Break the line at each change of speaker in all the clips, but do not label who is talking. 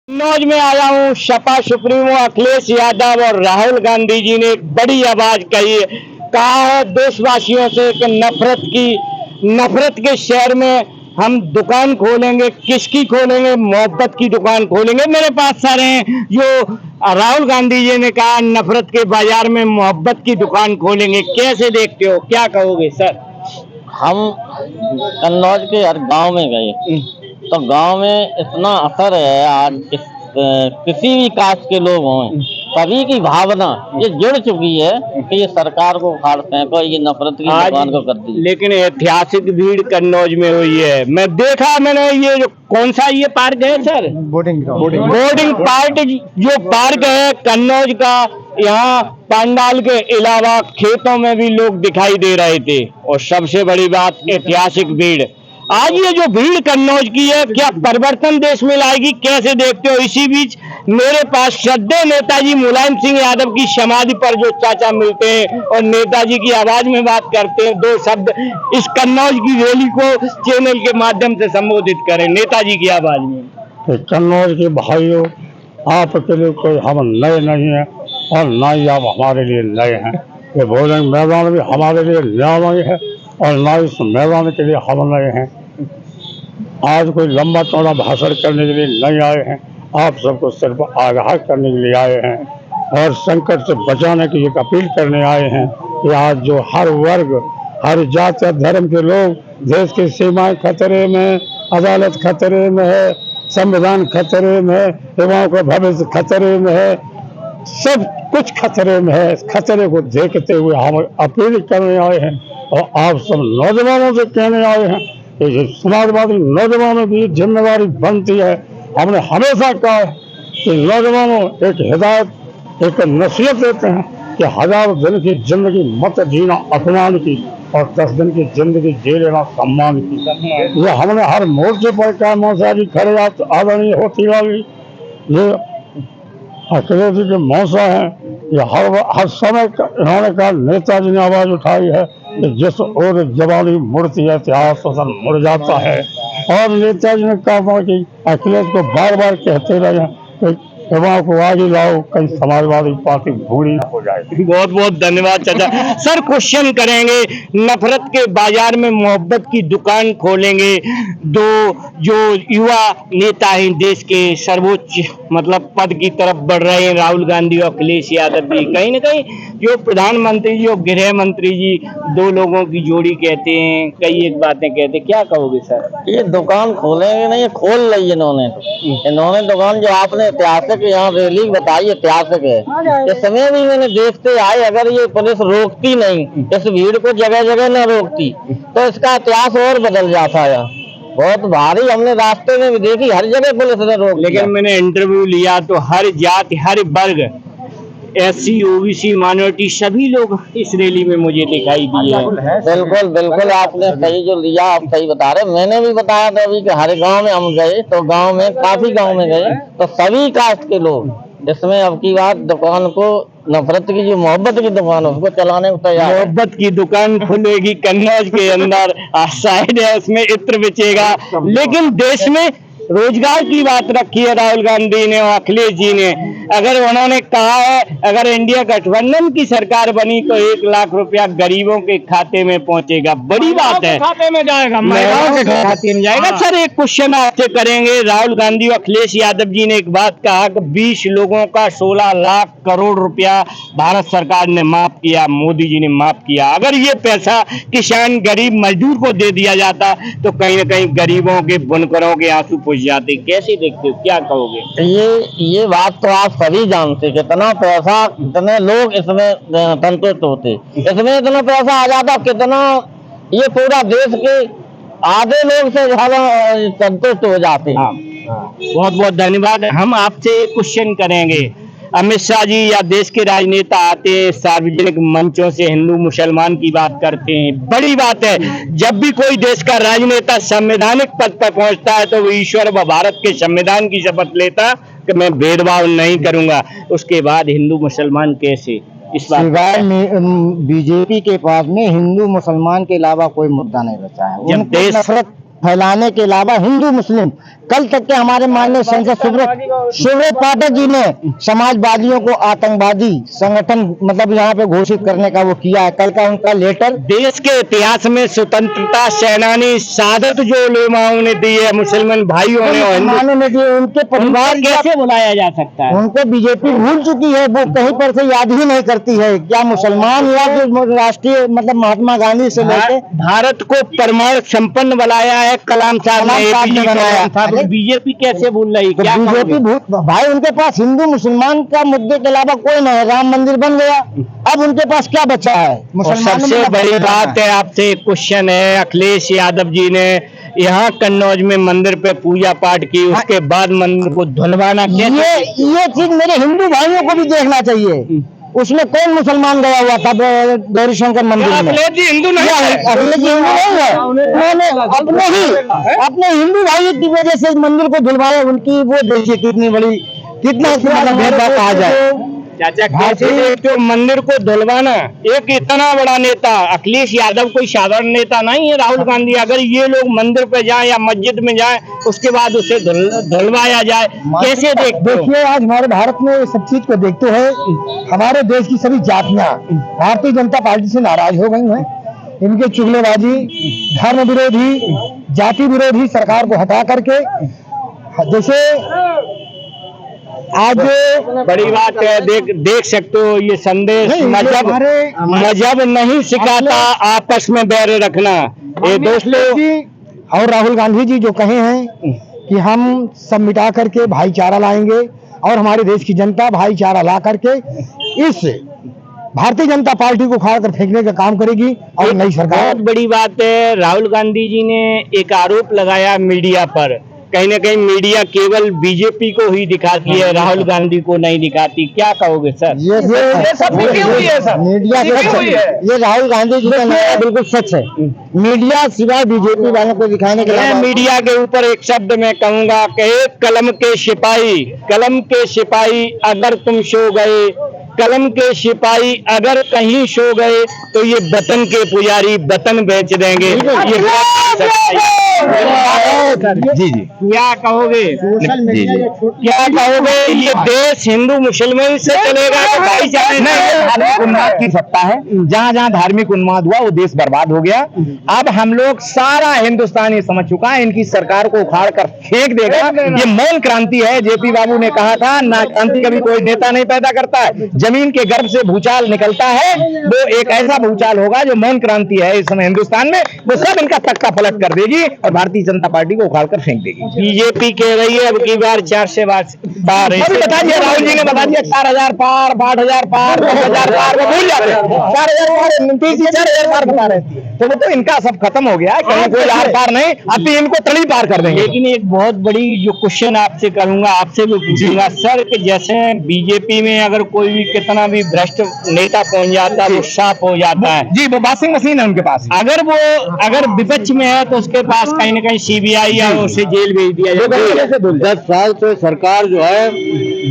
कन्नौज में आया हूँ। सपा सुप्रीमो अखिलेश यादव और राहुल गांधी जी ने एक बड़ी आवाज कहा है देशवासियों से कि नफरत के शहर में हम दुकान खोलेंगे। किसकी खोलेंगे? मोहब्बत की दुकान खोलेंगे। मेरे पास सर हैं जो राहुल गांधी जी ने कहा नफरत के बाजार में मोहब्बत की दुकान खोलेंगे। कैसे देखते हो, क्या कहोगे सर?
हम कन्नौज के हर गांव में गए तो गांव में इतना असर है आज किसी भी कास्ट के लोग हों, सभी की भावना ये जुड़ चुकी है कि ये सरकार को उखाड़ फेंको, ये नफरत की दुकान को कर दी।
लेकिन ऐतिहासिक भीड़ कन्नौज में हुई है। मैंने ये जो कौन सा ये पार्क है सर? बोर्डिंग पार्क जो पार्क है कन्नौज का, यहाँ पंडाल के अलावा खेतों में भी लोग दिखाई दे रहे थे। और सबसे बड़ी बात ऐतिहासिक भीड़। आज ये जो भीड़ कन्नौज की है, क्या परिवर्तन देश में लाएगी? कैसे देखते हो? इसी बीच मेरे पास श्रद्धेय नेताजी मुलायम सिंह यादव की समाधि पर जो चाचा मिलते हैं और नेताजी की आवाज में बात करते हैं, दो शब्द इस कन्नौज की रैली को चैनल के माध्यम से संबोधित करें नेताजी की आवाज में।
तो कन्नौज के भाइयों, आपके लिए कोई हम नए नहीं हैं और ना ही आप हमारे लिए नए हैं। ये भोजन मैदान भी हमारे लिए नया नहीं है और ना इस मैदान के लिए हम नए हैं। आज कोई लंबा चौड़ा भाषण करने के लिए नहीं आए हैं, आप सबको सिर्फ आगाह करने के लिए आए हैं और संकट से बचाने की एक अपील करने आए हैं कि आज जो हर वर्ग, हर जाति धर्म के लोग, देश की सीमाएं खतरे में, अदालत खतरे में है, संविधान खतरे में है, युवाओं का भविष्य खतरे में है, सब कुछ खतरे में है। इस खतरे को देखते हुए हम अपील करने आए हैं और आप सब नौजवानों से कहने आए हैं कि समाजवादी नौजवानों की जिम्मेदारी बनती है। हमने हमेशा कहा है कि नौजवानों एक हिदायत, एक नसीहत देते हैं कि 1000 दिन की जिंदगी मत जीना अपमान की और 10 दिन की जिंदगी जी लेना सम्मान की। ये हमने हर मोर्चे पर कहा। मौसा जी खड़े आदरणीय होती वाली, ये अखिलेश जी के मौसा है, ये हर समय इन्होंने कहा, नेताजी ने आवाज उठाई है कि जिस ओर जवानी मुड़ती है इतिहास तो मुड़ जाता है। और नेताजी ने कहा कि अखिलेश को बार बार कहते रहे कि युवाओं को आगे लाओ, कहीं समाजवादी पार्टी बूढ़ी न हो जाए।
बहुत बहुत धन्यवाद चाचा। सर क्वेश्चन करेंगे, नफरत के बाजार में मोहब्बत की दुकान खोलेंगे। दो जो युवा नेता हैं देश के सर्वोच्च पद की तरफ बढ़ रहे हैं, राहुल गांधी और अखिलेश यादव जी, कहीं ना कहीं जो प्रधानमंत्री जी और गृह मंत्री जी, दो लोगों की जोड़ी कहते हैं, कई एक बातें कहते हैं, क्या कहोगे सर?
ये दुकान खोलेंगे नहीं, खोल ली इन्होंने दुकान। जो आपने ऐतिहासिक यहाँ रैली बताई ऐतिहासिक है, इस समय भी मैंने देखते आए, अगर ये पुलिस रोकती नहीं, इस भीड़ को जगह जगह न रोकती तो इसका इतिहास और बदल जाता है। बहुत भारी हमने रास्ते में भी देखी, हर जगह पुलिस ने रोक।
लेकिन मैंने इंटरव्यू लिया तो हर जाति, हर वर्ग, SC OBC माइनॉरिटी, सभी लोग इस रैली में मुझे दिखाई दिए।
बिल्कुल बिल्कुल, आपने सही जो लिया, आप सही बता रहे। मैंने भी बताया था अभी कि हर गांव में हम गए तो गांव में काफी गांव में गए तो सभी कास्ट के लोग इसमें अब की बात दुकान को, नफरत की जो मोहब्बत की दुकान उसको चलाने को तैयार।
मोहब्बत की दुकान खुलेगी कन्नौज के अंदर, शायद है उसमें इत्र बिचेगा। लेकिन देश में रोजगार की बात रखी है राहुल गांधी ने और अखिलेश जी ने। अगर उन्होंने कहा है अगर इंडिया गठबंधन की सरकार बनी तो 1 लाख रुपया गरीबों के खाते में पहुंचेगा। बड़ी बात है, खाते में जाएगा, महिलाओं के खाते में जाएगा। सर एक क्वेश्चन आपसे करेंगे, राहुल गांधी और अखिलेश यादव जी ने एक बात कहा कि 20 लोगों का 16 लाख करोड़ रुपया भारत सरकार ने माफ किया, मोदी जी ने माफ किया। अगर ये पैसा किसान गरीब मजदूर को दे दिया जाता तो कहीं ना कहीं गरीबों के बुनकरों के आंसू जाते। कैसे देखते हो, क्या कहोगे?
ये बात तो आप सभी जानते, कितना पैसा, कितने लोग इसमें संतुष्ट होते, इसमें इतना पैसा आ जाता, कितना ये पूरा देश के आधे लोग से ज्यादा संतुष्ट हो जाते।
बहुत बहुत धन्यवाद। हम आपसे क्वेश्चन करेंगे, अमित शाह जी या देश के राजनेता आते हैं, सार्वजनिक मंचों से हिंदू मुसलमान की बात करते हैं। बड़ी बात है, जब भी कोई देश का राजनेता संवैधानिक पद पर पहुंचता है तो वो ईश्वर व भारत के संविधान की शपथ लेता कि मैं भेदभाव नहीं करूंगा। उसके बाद हिंदू मुसलमान कैसे, इस बात
बीजेपी के पास में हिंदू मुसलमान के अलावा कोई मुद्दा नहीं बचा है।
जब देश
फैलाने के अलावा हिंदू मुस्लिम, कल तक के हमारे माननीय सांसद सुब्रत पाठक जी ने समाजवादियों को आतंकवादी संगठन मतलब यहाँ पे घोषित करने का वो किया है। कल का उनका लेटर
देश के इतिहास में स्वतंत्रता सेनानी शहादत जो उलेमाओं ने दी है, मुसलमान भाइयों ने और
मुसलमानों ने दिए, उनके परिवार
कैसे बुलाया जा सकता है?
उनको बीजेपी भूल चुकी है, वो कहीं पर से याद ही नहीं करती है। क्या मुसलमान या जो राष्ट्रीय मतलब महात्मा गांधी से लेके
भारत को परमाणु संपन्न बनाया है कलाम साहब ने बनाया, बीजेपी कैसे भूल रही? क्या
बीजेपी भाई उनके पास हिंदू मुसलमान का मुद्दे के अलावा कोई नहीं है। राम मंदिर बन गया, अब उनके पास क्या बचा है?
और सबसे बड़ी बात है, आपसे एक क्वेश्चन है, अखिलेश यादव जी ने यहाँ कन्नौज में मंदिर पे पूजा पाठ की, उसके बाद मंदिर को धुलवाना,
ये चीज मेरे हिंदू भाइयों को भी देखना चाहिए। उसमें कौन मुसलमान गया हुआ था गौरी शंकर मंदिर में?
अखिलेश जी हिंदू नहीं है,
अखिलेश जी हिंदू नहीं है। उन्होंने अपने हिंदू भाइयों की वजह से मंदिर को धुलवाया। उनकी वो देखिए कितनी बड़ी कितना भेदभाव कहा जाए।
चाचा कैसे तो मंदिर को धुलवाना, एक इतना बड़ा नेता अखिलेश यादव कोई साधारण नेता नहीं है। राहुल गांधी अगर ये लोग मंदिर पे जाएं या मस्जिद में जाएं उसके बाद उसे धुलवाया जाए, कैसे देखिए
आज हमारे भारत में सब चीज को देखते हुए हमारे देश की सभी जातियां भारतीय जनता पार्टी से नाराज हो गई हैं। इनके चुगलेबाजी, धर्म विरोधी, जाति विरोधी सरकार को हटा करके जैसे आज
बड़ी बात है, देख सकते हो ये संदेश मजहब नहीं सिखाता आपस में बैर रखना। ये दोस्तों
और राहुल गांधी जी जो कहे हैं कि हम सब मिटा करके भाईचारा लाएंगे और हमारे देश की जनता भाईचारा ला करके इस भारतीय जनता पार्टी को उखाड़ कर फेंकने का काम करेगी और नई सरकार।
बहुत बड़ी बात है, राहुल गांधी जी ने एक आरोप लगाया मीडिया पर, कहीं ना कहीं मीडिया केवल बीजेपी को ही दिखाती है, राहुल गांधी को नहीं दिखाती। क्या कहोगे सर?
ये सब हुई है सर, मीडिया ये राहुल गांधी जी का नारा बिल्कुल सच है। मीडिया सिवाय बीजेपी वालों को दिखाने के लिए
मीडिया के ऊपर एक शब्द मैं कहूंगा कि कलम के सिपाही अगर तुम सो गए, कलम के सिपाही अगर कहीं सो गए तो ये वतन के पुजारी वतन बेच देंगे। ये
जी जी
क्या कहोगे? क्या कहोगे? ये देश हिंदू मुसलमान से चलेगा तो भाईचारे
धार्मिक उन्माद की सत्ता है। जहां जहां धार्मिक उन्माद हुआ वो देश बर्बाद हो गया। अब हम लोग सारा हिंदुस्तान ये समझ चुका है इनकी सरकार को उखाड़ कर फेंक देगा। ये मौन क्रांति है। जेपी बाबू ने कहा था ना, क्रांति कभी कोई नेता नहीं पैदा करता है, जमीन के गर्भ से भूचाल निकलता है। वो एक ऐसा भूचाल होगा जो मौन क्रांति है इस समय हिंदुस्तान में, वो सब इनका तख्ता पलट कर देगी और भारतीय जनता पार्टी को उखाड़ कर फेंक देगी।
बीजेपी कह रही है अब की बार 4 से पार है।
बता दिया, राहुल जी ने बता दिया 4000 पार, 8000 पार, 10,000 पार, वो भूल जाते हैं। 4000 पार बता रहे थे, तो वो तो इनका सब खत्म हो गया। कहीं कोई आर पार नहीं, अब इनको तड़ी पार कर देंगे।
लेकिन एक बहुत बड़ी जो क्वेश्चन आपसे करूंगा, आपसे भी पूछूंगा सर कि जैसे बीजेपी में अगर कोई भी कितना भी भ्रष्ट नेता पहुंच जाता है वो साफ हो जाता है
जी, वो वॉशिंग मशीन है उनके पास।
अगर विपक्ष में है तो उसके पास कहीं ना कहीं सीबीआई या उसे जेल भेज दिया जाता है।
10 साल से सरकार जो है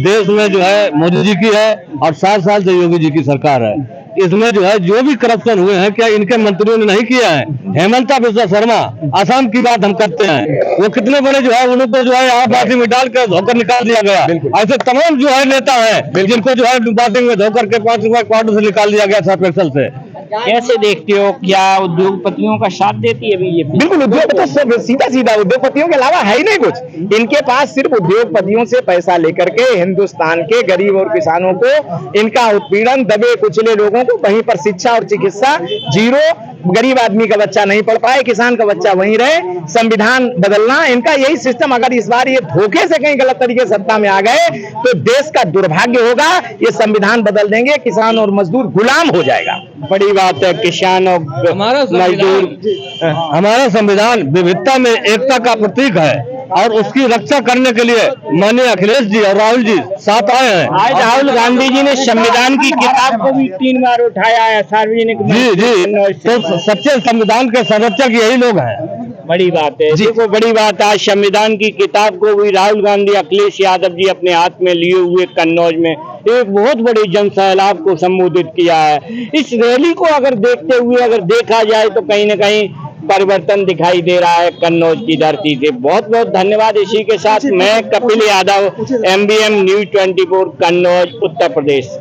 देश में जो है मोदी जी की है और 7 साल से योगी जी की सरकार है। इसमें जो है जो भी करप्शन हुए हैं क्या इनके मंत्रियों ने नहीं किया है? हेमंता बिस्वा शर्मा, आसाम की बात हम करते हैं, वो कितने बड़े जो है उनको जो है यहाँ पार्टी में डाल कर धोकर निकाल दिया गया। ऐसे तमाम जो है नेता है जिनको जो है पार्टी में धोकर के 5 रुपए क्वार्टर से निकाल दिया गया था पैसल से।
कैसे देखते हो, क्या उद्योगपतियों का साथ देती है बीजेपी?
बिल्कुल, उद्योगपति सीधा उद्योगपतियों के अलावा है ही नहीं कुछ। इनके पास सिर्फ उद्योगपतियों से पैसा लेकर के हिंदुस्तान के गरीब और किसानों को इनका उत्पीड़न, दबे कुचले लोगों को वहीं पर शिक्षा और चिकित्सा जीरो, गरीब आदमी का बच्चा नहीं पढ़ पाए, किसान का बच्चा वहीं रहे, संविधान बदलना इनका यही सिस्टम। अगर इस बार ये धोखे से कहीं गलत तरीके से सत्ता में आ गए तो देश का दुर्भाग्य होगा। ये संविधान बदल देंगे, किसान और मजदूर गुलाम हो जाएगा।
बड़ी बात है, किसान और मजदूर।
हमारा संविधान विविधता में एकता का प्रतीक है और उसकी रक्षा करने के लिए माननीय अखिलेश जी और राहुल जी साथ आए हैं।
आज राहुल गांधी जी ने संविधान की किताब को भी 3 बार उठाया है सार्वजनिक।
जी, तो सच्चे संविधान के संरक्षक यही लोग हैं।
बड़ी बात है, देखो बड़ी बात, आज संविधान की किताब को भी राहुल गांधी, अखिलेश यादव जी अपने हाथ में लिए हुए कन्नौज में एक बहुत बड़ी जनसैलाब को संबोधित किया है। इस रैली को अगर देखते हुए अगर देखा जाए तो कहीं ना कहीं परिवर्तन दिखाई दे रहा है कन्नौज की धरती से। बहुत बहुत धन्यवाद। इसी के साथ मैं कपिल यादव, MBM न्यूज 24 कन्नौज उत्तर प्रदेश।